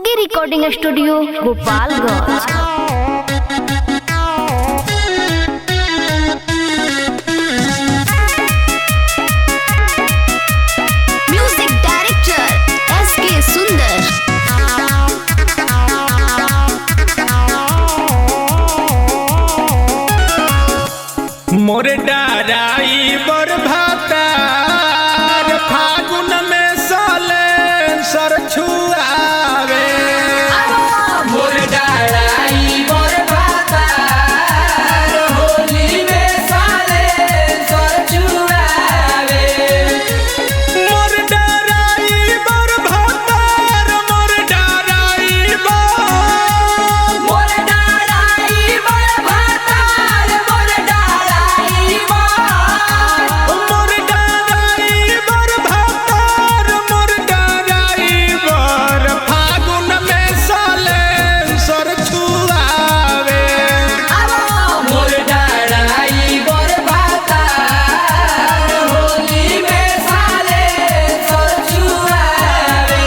Yogi recording studio Gopalganj. Music director SK. सुंदर। मोरे डाराई बर भातार फागुन में साले सर छुआवे। मोरे डाराई बर भातार होली में साले सर छुआवे। मोर डाराई बर भातार मोर डाराई बर मोरे डाराई बर भातार मोर डाराई मोर डाराई बर भातार मोर डाराई बर फागुन में साले सर छुआवे। मोरे डाराई बर भातार होली में साले सर छुआवे।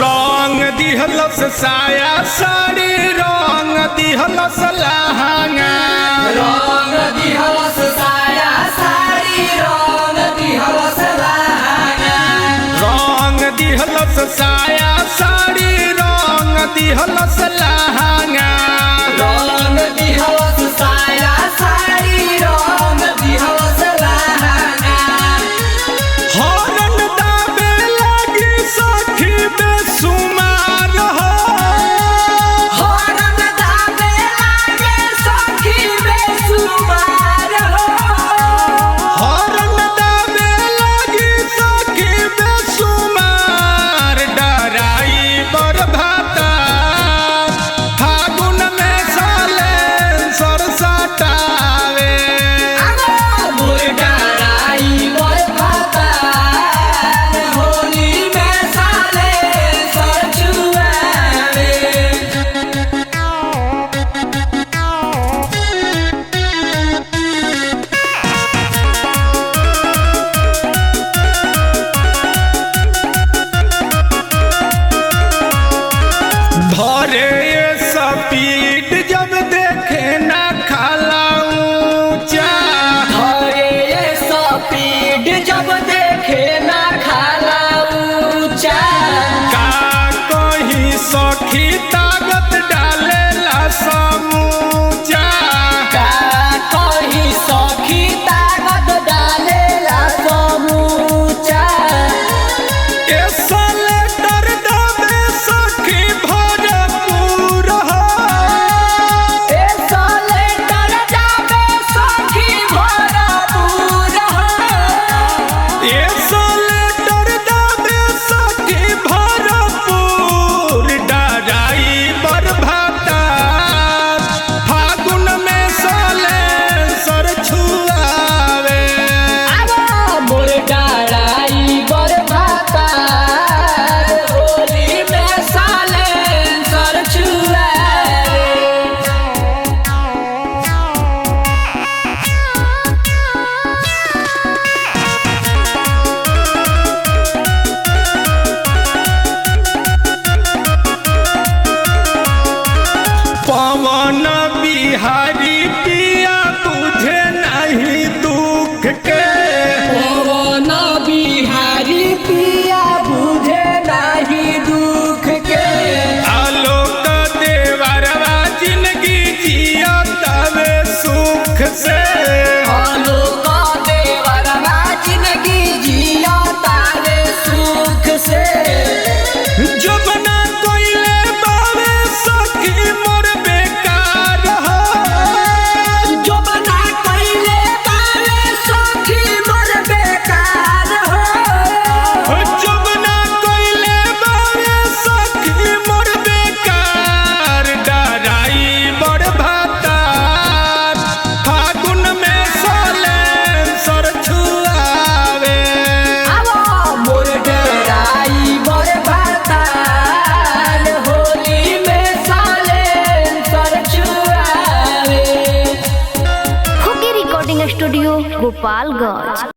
रंग दिहलस साया साड़ी रंग दिहलस लहंगा। रंग दिहलस साया साड़ी रंग दिहलस लहंगा। रंग दिहलस साया साड़ी रंग दिहलस लहंगा। रंग दिहलस साया साड़ी रंग दिहलस लहंगा। हरन दाबे लगी सखी बेसुमार हो। हरन दाबे लागे सखी बेसुमार हो। हरन दाबे लगी सखी बेसुमार। डराई बर भातार फागुन में साले सर सटावे। मोर डाराई बर भातार होली में साले सर छुआवे। धरे ये स्पीड जब देखे ना खाला ऊंचा। धरे ये स्पीड जब देखे ना खाला ऊंचा। का कहीं सखी ताकत डालेला समूचा। का कहीं सखी ताकत डालेला समूचा। ए साले डर दबे सखी भरपूर हो। ए साले डर जाबे सखी भरपूर हो। ए साले डर दबे सखी भरपूर। डराई रिकॉर्डिंग स्टूडियो गोपालगंज।